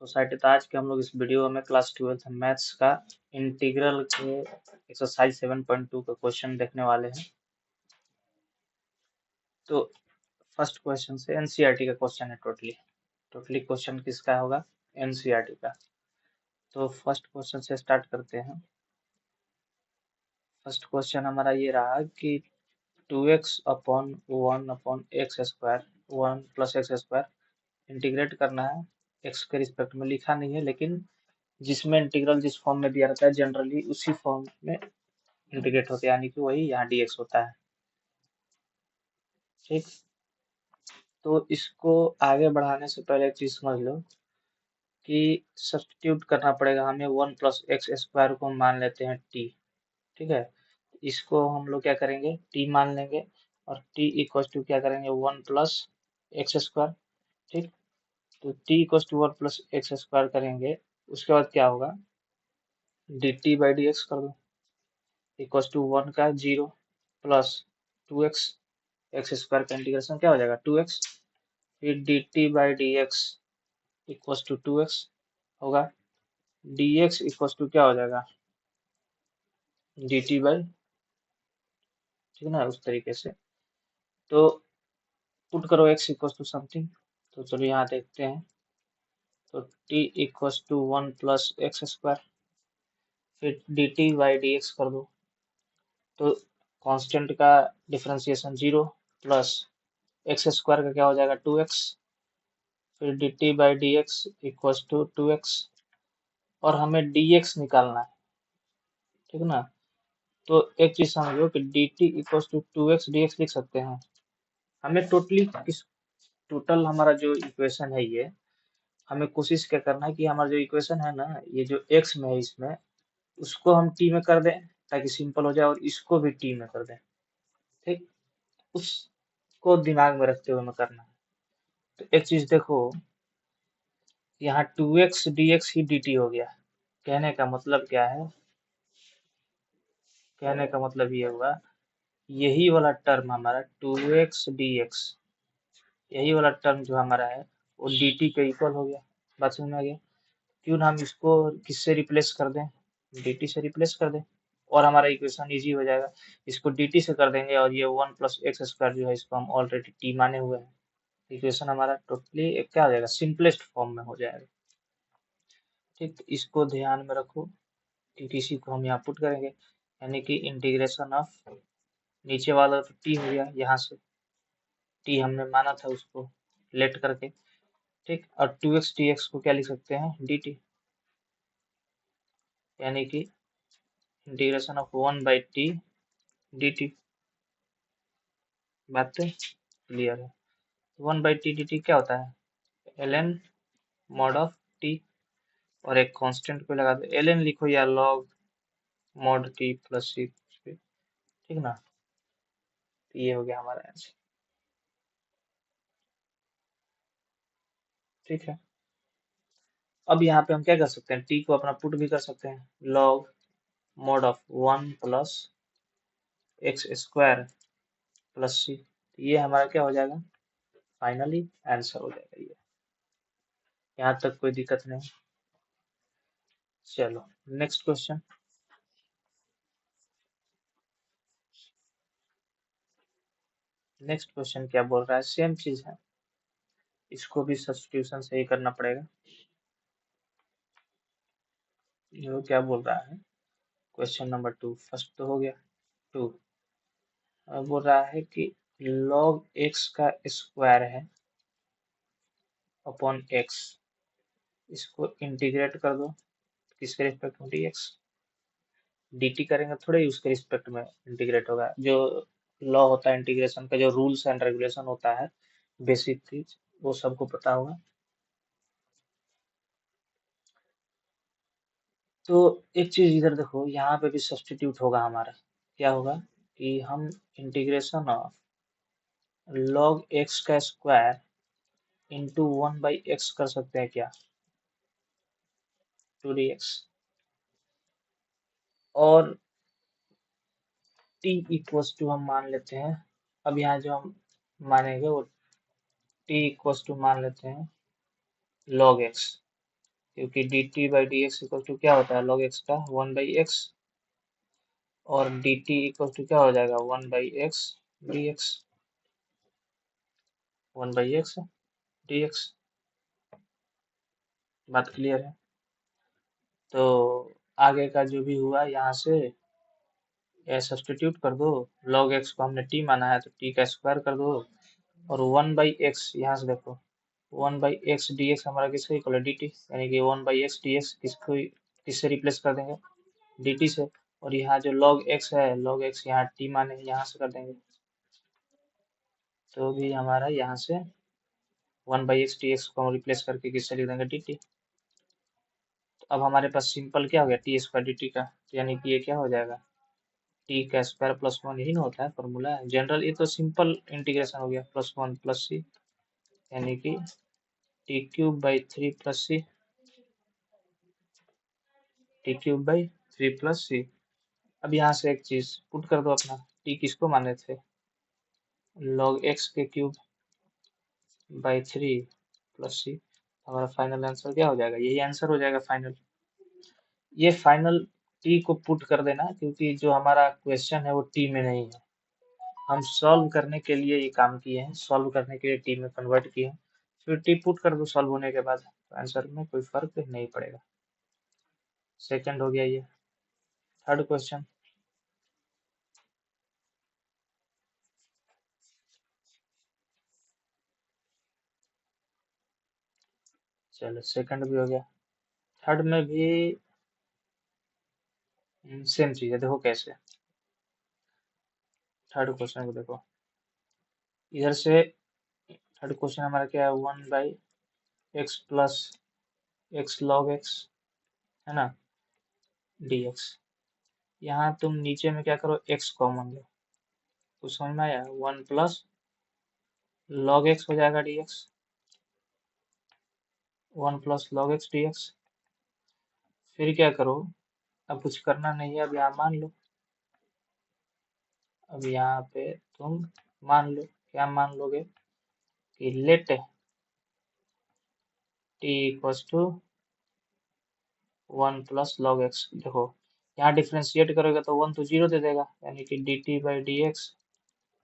Society तो आज के हम लोग इस वीडियो में क्लास 12th मैथ्स का इंटीग्रल के एक्सरसाइज 7.2 का क्वेश्चन देखने वाले हैं। तो फर्स्ट क्वेश्चन से एनसीईआरटी का क्वेश्चन है। टोटली क्वेश्चन किसका होगा? एनसीईआरटी का। तो फर्स्ट क्वेश्चन से स्टार्ट करते हैं। फर्स्ट क्वेश्चन हमारा ये रहा कि 2x upon 1 upon x square 1 plus x square integrate करना है। एक्स के रिस्पेक्ट में लिखा नहीं है, लेकिन जिसमें इंटीग्रल जिस फॉर्म में दिया रहता है जनरली उसी फॉर्म में इंटीग्रेट होते हैं, यानी कि वही यहाँ dx होता है। ठीक, तो इसको आगे बढ़ाने से पहले एक चीज समझ लो कि सब्स्टिट्यूट करना पड़ेगा हमें। 1 प्लस एक्स स्क्वायर को हम मान लेते हैं t। ठीक है, इसको हम लोग क्या करेंगे, t मान लेंगे और t इक्वल टू क्या करेंगे, 1 प्लस एक्स स्क्वायर। ठीक, तो t equal to 1 plus x square करेंगे, उसके बाद क्या होगा, dt बाई डी एक्स कर दो इक्वल टू 1 का 0 प्लस 2x एक्स स्क्वायर का इंटीग्रेशन क्या हो जाएगा 2x, फिर dt by d x equal to 2x होगा, dx इक्वल टू क्या हो जाएगा dt बाई, ठीक है ना, उस तरीके से। तो पुट करो x इक्वल टू समथिंग, तो चलो यहाँ देखते हैं। तो t equal to 1 plus x square, फिर dt बाई डी एक्स कर दो, तो कांस्टेंट का डिफरेंशिएशन 0 प्लस एक्स स्क्वायर का क्या हो जाएगा 2x, फिर dt by d x equal to 2x, और हमें dx निकालना है। ठीक ना, तो एक चीज समझो कि dt equal to 2x dx लिख सकते हैं। हमें टोटल हमारा जो इक्वेशन है ये, हमें कोशिश क्या करना है कि हमारा जो इक्वेशन है ना, ये जो x में है इसमें, उसको हम t में कर दें ताकि सिंपल हो जाए, और इसको भी t में कर दें। ठीक, उसको दिमाग में रखते हुए हमें करना है। तो एक चीज देखो, यहाँ 2x dx ही dt हो गया। कहने का मतलब क्या है, कहने का मतलब ये हुआ, यही वाला टर्म हमारा 2x dx, यही वाला टर्म जो हमारा है वो dt के इक्वल हो गया। बात समझ में आ गया? क्यों ना हम इसको किससे रिप्लेस कर दें, dt से रिप्लेस कर दें, और हमारा इक्वेशन इजी हो जाएगा। इसको dt से कर देंगे और ये 1 प्लस एक्स स्क्वायर जो है इसको हम ऑलरेडी t माने हुए हैं। इक्वेशन हमारा टोटली क्या हो जाएगा, सिंपलेस्ट फॉर्म में हो जाएगा। ठीक, तो इसको ध्यान में रखो, टीटीसी को हम यहाँ पुट करेंगे, यानी कि इंटीग्रेशन ऑफ, नीचे वाला तो t हो गया, यहाँ से t हमने माना था उसको लेट करके। ठीक, और 2x dx को क्या लिख सकते हैं dt, यानी कि integration of 1 by T dt। बात तो क्लियर है? 1 बाई टी dt क्या होता है, ln मॉड ऑफ t, और एक कांस्टेंट को लगा दो, ln लिखो या log mod t plus c, ठीक ना। तो ये हो गया हमारा आंसर। ठीक है, अब यहाँ पे हम क्या कर सकते हैं, t को अपना पुट भी कर सकते हैं, log mod of 1 plus x square plus c, ये हमारा क्या हो जाएगा, फाइनली आंसर हो जाएगा ये। यहाँ तक कोई दिक्कत नहीं। चलो नेक्स्ट क्वेश्चन। नेक्स्ट क्वेश्चन क्या बोल रहा है, सेम चीज है, इसको भी सब्स्टिट्यूशन से ही करना पड़ेगा। जो क्या बोल रहा है, क्वेश्चन नंबर 2 फर्स्ट तो हो गया 2, अब बोल रहा है कि log x का स्क्वायर है अपॉन x, इसको इंटीग्रेट कर दो, किसके रिस्पेक्ट में dx, dt करेंगे थोड़े ही उसके रिस्पेक्ट में इंटीग्रेट होगा। जो लॉ होता है इंटीग्रेशन का, जो रूल्स एंड रेगुलेशन होता है, बेसिक चीज, वो सबको पता होगा। तो एक चीज इधर देखो, यहाँ पे भी सब्स्टिट्यूट होगा हमारा, क्या होगा कि हम इंटीग्रेशन ऑफ log x का स्क्वायर इंटू 1 बाई एक्स कर सकते हैं क्या, 2dx, और t इक्वल्स टू हम मान लेते हैं, अब यहाँ जो हम मानेंगे वो t इक्वल्स टू मान लेते हैं log x। क्योंकि d t by d x equal to क्या होता है, लॉग एक्स का 1/x, और डी टी इक्वल टू क्या हो जाएगा 1/x D x, 1/x D x. बात क्लियर है? तो आगे का जो भी हुआ यहाँ से सब्सटीट्यूट कर दो, log x को हमने t माना है तो t का स्क्वायर कर दो, और 1/x यहाँ से देखो 1/x dx हमारा किसका इक्वल है dt, यानी कि 1/x dx किससे रिप्लेस कर देंगे dt से, और यहाँ जो log x है log x यहाँ t माने यहाँ से कर देंगे, तो भी हमारा यहाँ से 1/x dx को हम रिप्लेस करके किससे लिख देंगे dt। तो अब हमारे पास सिंपल क्या हो गया टी स्क्वायर डी टी का, यानी कि ये क्या हो जाएगा टी का स्क्वायर प्लस 1, यही ना होता है फॉर्मूला है जनरल, ये तो सिंपल इंटीग्रेशन हो गया प्लस 1 प्लस सी, यानी कि t cube by 3 plus c, t cube by 3 plus c. अब यहाँ से एक चीज पुट कर दो अपना, टी किसको माने थे log x के क्यूब बाई 3 प्लस सी, हमारा फाइनल आंसर क्या हो जाएगा, यही आंसर हो जाएगा फाइनल। ये फाइनल टी को पुट कर देना, क्योंकि जो हमारा क्वेश्चन है वो टी में नहीं है, हम सॉल्व करने के लिए ये काम किए हैं, सॉल्व करने के लिए टी में कन्वर्ट किए हैं, फिर टी पुट कर दो सॉल्व होने के बाद, तो आंसर में कोई फर्क नहीं पड़ेगा। सेकंड हो गया ये। थर्ड क्वेश्चन, चलो सेकंड भी हो गया। थर्ड में भी सेम चीज है, देखो कैसे। थर्ड क्वेश्चन को देखो, इधर से थर्ड क्वेश्चन हमारा क्या है 1/x plus x log x, है ना dx। यहाँ तुम नीचे में क्या करो x कॉमन लो, तो समझ में आया 1 प्लस log x हो जाएगा dx, 1 plus log x dx। फिर क्या करो, अब कुछ करना नहीं है, अब यहाँ मान लो, अब यहाँ पे तुम मान लो, क्या मान लोगे कि let t equals to 1 plus log x। देखो यहाँ डिफ्रेंशिएट करोगे तो 1 तो 0 दे देगा, यानी कि dt by d x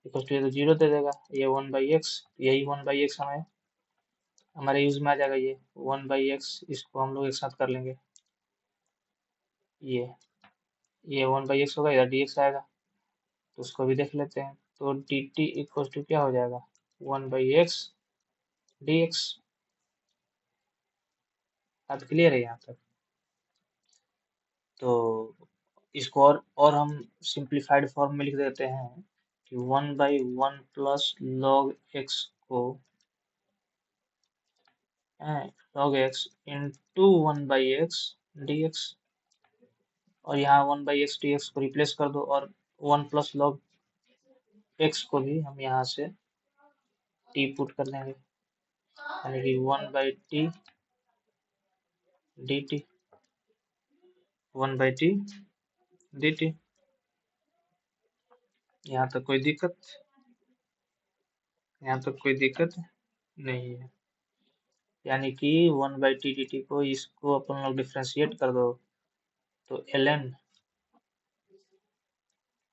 equals to, ये तो 0 दे देगा, ये 1/x, यही 1/x हमें हमारे यूज में आ जाएगा, ये 1/x, इसको हम लोग एक साथ कर लेंगे, ये 1/x होगा, इधर dx आएगा, तो उसको भी देख लेते हैं। तो dt इक्वल टू क्या हो जाएगा 1/x dx। बात क्लियर है यहाँ तक? तो इसको और हम सिंप्लीफाइड फॉर्म में लिख देते हैं कि 1/1 प्लस log x को log x into 1/x dx, और यहाँ 1/x dx को रिप्लेस कर दो, और 1 प्लस log x को भी हम यहाँ से t पुट कर देंगे, यानी कि 1/t dt, 1/t dt। यहाँ तक कोई दिक्कत? यहाँ तक कोई दिक्कत नहीं है, यानी कि 1/t dt को इसको अपन लोग डिफ्रेंशिएट कर दो, तो ln,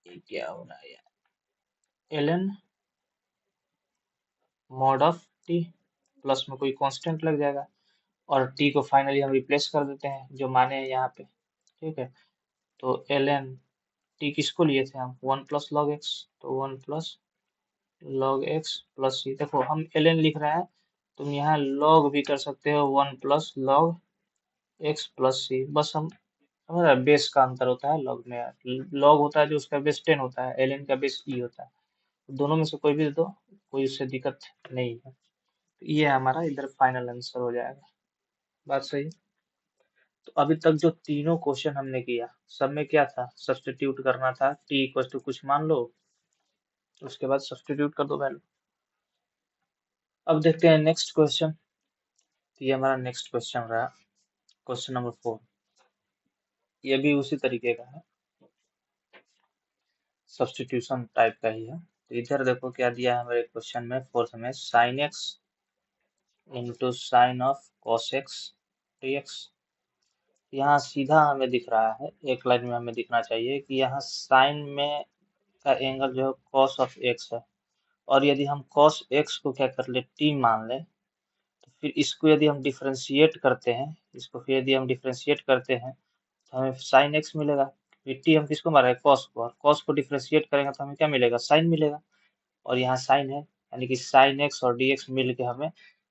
क्या हो रहा है यार, ln mod of t, plus में कोई कांस्टेंट लग जाएगा, और t को फाइनली हम रिप्लेस कर देते हैं जो माने हैं यहाँ पे, ठीक है। तो ln t किसको लिए थे हम 1 प्लस log x, तो 1 plus log x plus c। देखो हम ln लिख रहे हैं, तुम यहाँ log भी कर सकते हो 1 plus log x plus c, बस हम हमारा बेस का अंतर होता है log में, log होता है जो उसका बेस 10 होता है, ln का बेस e होता है, दोनों में से कोई भी दे दो, कोई उससे दिक्कत नहीं है। ये हमारा इधर फाइनल आंसर हो जाएगा। बात सही? तो अभी तक जो तीनों क्वेश्चन हमने किया, सब में क्या था, सब्स्टिट्यूट करना था, t इक्वल टू कुछ मान लो, उसके बाद सब्स्टिट्यूट कर दो वैल्यू। अब देखते हैं नेक्स्ट क्वेश्चन। ये हमारा नेक्स्ट क्वेश्चन रहा, क्वेश्चन नंबर 4। ये भी उसी तरीके का है, सब्स्टिट्यूशन टाइप का ही है। तो इधर देखो क्या दिया है हमारे क्वेश्चन में, फोर्थ में, sin x into sine of cos x dx। यहाँ सीधा हमें दिख रहा है, एक लाइन में हमें दिखना चाहिए कि यहाँ साइन में का एंगल जो है cos ऑफ x है, और यदि हम cos x को क्या कर ले t मान लें, तो फिर इसको यदि हम डिफ्रेंशिएट करते हैं, इसको फिर यदि हम डिफ्रेंशिएट करते हैं तो हमें sin x मिलेगा। फिर t हम किसको मान रहे हैं, cos को, और cos को डिफ्रेंशिएट करेंगे तो हमें क्या मिलेगा, sin मिलेगा, और यहाँ sin है, यानी कि sin x और dx मिल के हमें।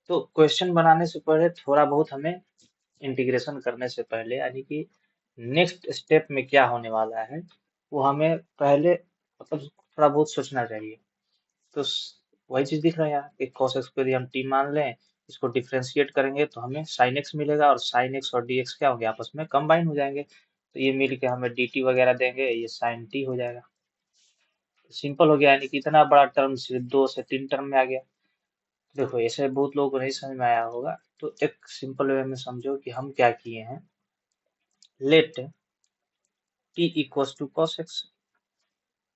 तो क्वेश्चन बनाने से पहले थोड़ा बहुत हमें इंटीग्रेशन करने से पहले, यानी कि नेक्स्ट स्टेप में क्या होने वाला है वो हमें पहले मतलब थोड़ा बहुत सोचना चाहिए। तो वही चीज दिख रहा है यहाँ कि cos x को यदि हम t मान लें, इसको डिफ्रेंशिएट करेंगे तो हमें sin x मिलेगा, और sin x और dx क्या होंगे, आपस में कंबाइन हो जाएंगे, तो ये मिल के हमें dt वगैरह देंगे, ये sin t हो जाएगा। सिंपल हो गया, यानी कि इतना बड़ा टर्म सिर्फ 2 से 3 टर्म में आ गया। देखो ऐसे बहुत लोगों को नहीं समझ में आया होगा, तो एक सिंपल वे में समझो कि हम क्या किए हैं। Let t equals to cos x,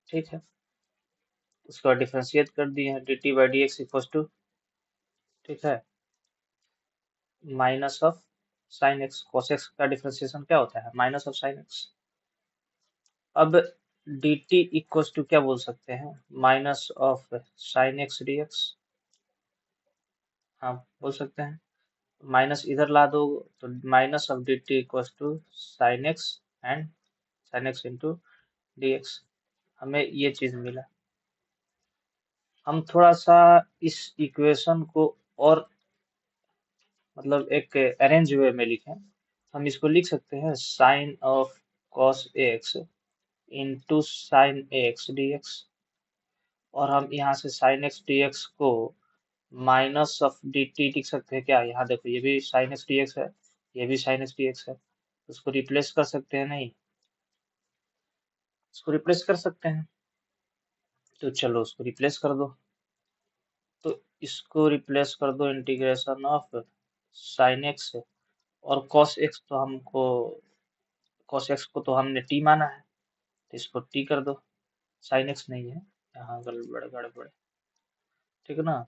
ठीक है, उसका डिफरेंशिएट कर दिए हैं, dt by d x equals to, ठीक है, minus of sine x. cos x का डिफरेंशिएशन क्या होता है, माइनस ऑफ साइन एक्स। अब dt इक्वल्स टू क्या बोल सकते हैं, minus of sine x d x, हाँ बोल सकते हैं। माइनस इधर ला दो तो minus of dt equals to sine x and sine x into d x, हमें ये चीज मिला। हम थोड़ा सा इस इक्वेशन को और मतलब एक अरेंज वे में लिखें, हम इसको लिख सकते हैं sine of cos x into sine x d x, और हम यहाँ से साइन एक्स डी एक्स को माइनस ऑफ डी टी लिख सकते हैं क्या, यहाँ देखो ये भी साइन एक्स डी एक्स है, ये भी साइन एक्स डी एक्स है, उसको रिप्लेस कर सकते हैं, नहीं इसको रिप्लेस कर सकते हैं, तो चलो उसको रिप्लेस कर दो। तो इसको रिप्लेस कर दो इंटीग्रेशन ऑफ साइन एक्स, और कॉस एक्स तो हमको, cos x को तो हमने t माना है, तो इसको t कर दो, sin x नहीं है, यहाँ गड़बड़ गड़बड़, ठीक है ना,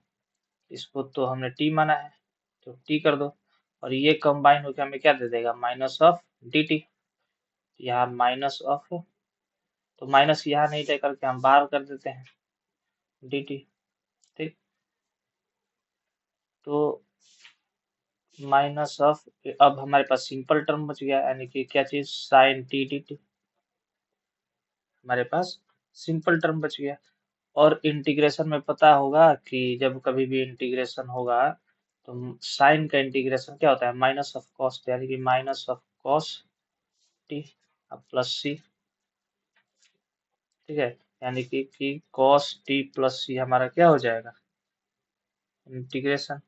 इसको तो हमने t माना है तो t कर दो, और ये कंबाइन होकर हमें क्या दे देगा, माइनस ऑफ dt, यहाँ माइनस ऑफ, तो माइनस यहाँ नहीं लेकर के हम बाहर कर देते हैं dt, ठीक, तो माइनस ऑफ, अब हमारे पास सिंपल टर्म बच गया, यानी कि क्या चीज, साइन टी डी टी, हमारे पास सिंपल टर्म बच गया। और इंटीग्रेशन में पता होगा कि जब कभी भी इंटीग्रेशन होगा तो साइन का इंटीग्रेशन क्या होता है, माइनस ऑफ कॉस, यानी कि minus of cos t plus c, ठीक है, यानी कि कॉस टी प्लस सी हमारा क्या हो जाएगा, इंटीग्रेशन,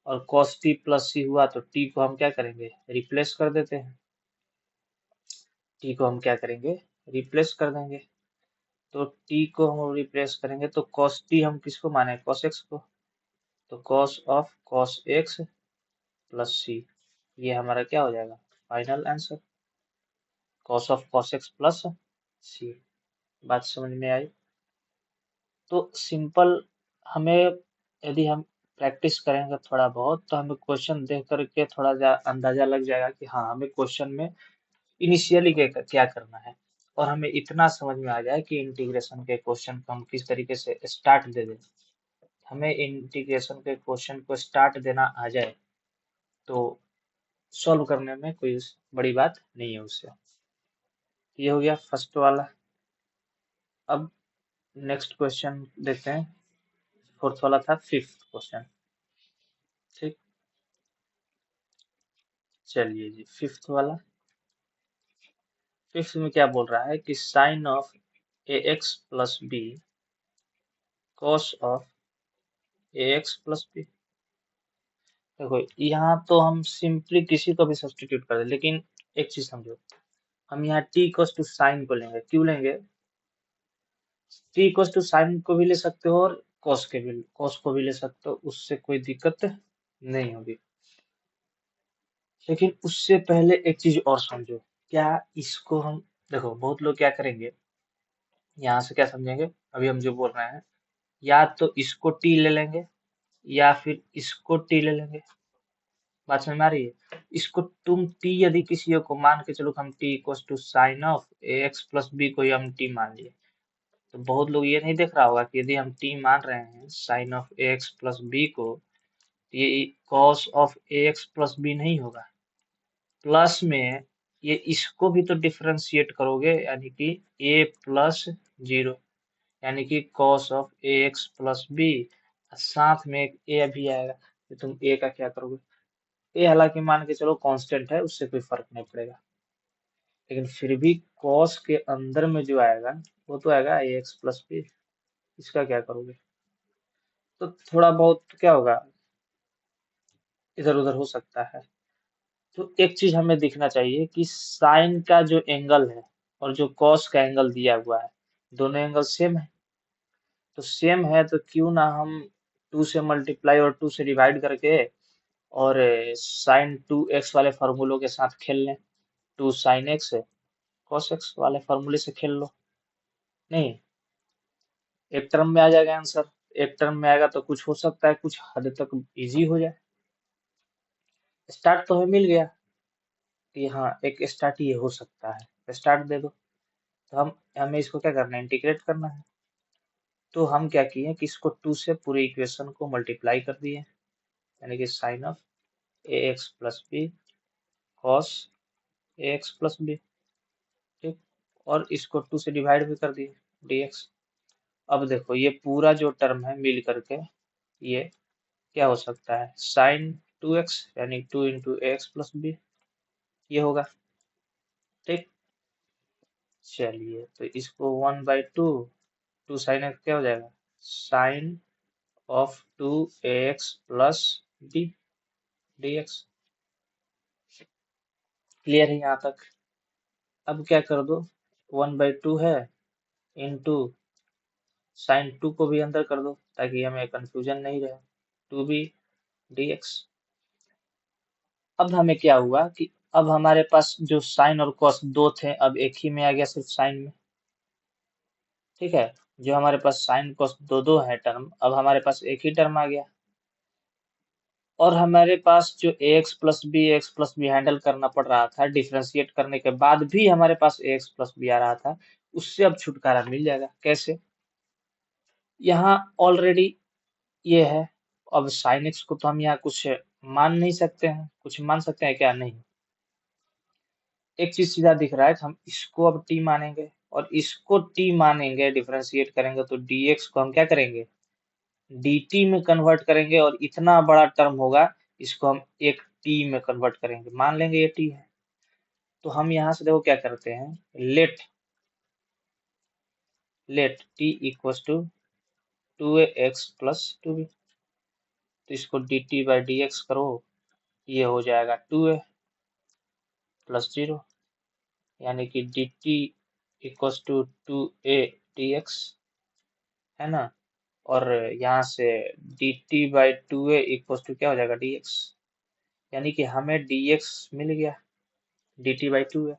और कॉस टी प्लस सी हुआ तो टी को हम क्या करेंगे, रिप्लेस कर देते हैं, टी को हम क्या करेंगे, रिप्लेस कर देंगे, तो टी को हम रिप्लेस करेंगे तो कॉस टी हम किसको माने, कॉस एक्स को, तो cos of cos x plus c, ये हमारा क्या हो जाएगा, final answer, cos of cos x plus c. बात समझ में आई। तो सिंपल, हमें यदि हम प्रैक्टिस करेंगे थोड़ा बहुत तो हमें क्वेश्चन देख करके थोड़ा अंदाजा लग जाएगा कि हाँ हमें क्वेश्चन में इनिशियली क्या करना है, और हमें इतना समझ में आ जाए कि इंटीग्रेशन के क्वेश्चन को हम किस तरीके से स्टार्ट दे दें। हमें इंटीग्रेशन के क्वेश्चन को स्टार्ट देना आ जाए तो सॉल्व करने में कोई बड़ी बात नहीं है उससे। ये हो गया फर्स्ट वाला। अब नेक्स्ट क्वेश्चन देखते हैं, फोर्थ वाला था फिफ्थ क्वेश्चन, ठीक, चलिए जी फिफ्थ वाला। फिफ्थ में क्या बोल रहा है कि sine of a x plus b cos of a x plus b. देखो यहाँ तो हम सिंपली किसी को भी सब्सटीट्यूट कर दे, लेकिन एक चीज समझो, हम यहाँ t इक्वल्स टू साइन को लेंगे, क्यों लेंगे, t इक्वल्स टू साइन को भी ले सकते हो और cos को भी ले सकते हो, उससे कोई दिक्कत नहीं होगी। लेकिन उससे पहले एक चीज और समझो, क्या इसको हम, देखो बहुत लोग क्या करेंगे, यहाँ से क्या समझेंगे, अभी हम जो बोल रहे हैं, या तो इसको t ले लेंगे या फिर इसको t ले लेंगे, बात समझ में आ रही है? इसको तुम t यदि किसी को मान के चलो, हम t equal to sine of ax plus b को हम t मान लिए, तो बहुत लोग ये नहीं देख रहा होगा कि यदि हम t मान रहे हैं sine of ax plus b को, ये cos of ax plus b नहीं होगा, प्लस में ये इसको भी तो डिफरेंशिएट करोगे, यानी कि a प्लस 0, यानी कि cos of ax plus b, साथ में एक a भी आएगा, तो तुम a का क्या करोगे? ए हालांकि मान के चलो कांस्टेंट है, उससे कोई फर्क नहीं पड़ेगा, लेकिन फिर भी cos के अंदर में जो आएगा वो तो आएगा ax प्लस b, इसका क्या करोगे? तो थोड़ा बहुत क्या होगा, इधर उधर हो सकता है। तो एक चीज हमें दिखना चाहिए कि साइन का जो एंगल है और जो cos का एंगल दिया हुआ है, दोनों एंगल सेम है। तो सेम है तो क्यों ना हम 2 से मल्टीप्लाई और 2 से डिवाइड करके और साइन 2x वाले फॉर्मूलों के साथ खेल लें, 2 साइन x cos x वाले फॉर्मूले से खेल लो। नहीं, एक टर्म में आ जाएगा आंसर, एक टर्म में आएगा तो कुछ हो सकता है, कुछ हद तक इजी हो जाए। स्टार्ट तो हमें मिल गया कि हाँ एक स्टार्ट ये हो सकता है, स्टार्ट दे दो। तो हमें इसको क्या करना है, इंटीग्रेट करना है। तो हम क्या किए कि इसको 2 से पूरे इक्वेशन को मल्टीप्लाई कर दिए, यानी कि sine of ax plus b cos ax plus b, ठीक, और इसको 2 से डिवाइड भी कर दिए dx। अब देखो ये पूरा जो टर्म है मिल करके ये क्या हो सकता है, साइन 2x यानी 2 इंटू एक्स प्लस बी, ये होगा, ठीक। चलिए तो इसको 1/2, 2 साइन एक्स क्या हो जाएगा, sine of 2ax plus b dx। Clear है यहाँ तक? अब क्या कर दो, 1/2 है इंटू साइन 2 को भी अंदर कर दो ताकि हमें कंफ्यूजन नहीं रहे, 2b dx। अब हमें क्या हुआ कि अब हमारे पास जो साइन और कॉस दो थे, अब एक ही में आ गया सिर्फ साइन में, ठीक है। जो हमारे पास साइन कॉस दो दो है टर्म, अब हमारे पास एक ही टर्म आ गया, और हमारे पास जो एक्स प्लस बी हैंडल करना पड़ रहा था, डिफ्रेंशिएट करने के बाद भी हमारे पास एक्स प्लस बी आ रहा था, उससे अब छुटकारा मिल जाएगा। कैसे? यहाँ ऑलरेडी ये है, अब साइन एक्स को तो हम यहाँ कुछ मान नहीं सकते हैं, कुछ मान सकते हैं क्या? नहीं। एक चीज सीधा दिख रहा है कि हम इसको अब t मानेंगे और इसको t मानेंगे, डिफरेंशिएट करेंगे तो dx को हम क्या करेंगे, dt में कन्वर्ट करेंगे, और इतना बड़ा टर्म होगा इसको हम एक t में कन्वर्ट करेंगे, मान लेंगे ये t है। तो हम यहाँ से देखो क्या करते हैं, let t equal to 2ax plus 2b, तो इसको dt बाई dx करो, ये हो जाएगा 2a प्लस 0, यानी कि dt equal to 2a dx, है ना। और यहाँ से dt by 2a equal to क्या हो जाएगा, dx, यानी कि हमें dx मिल गया dt बाई 2a।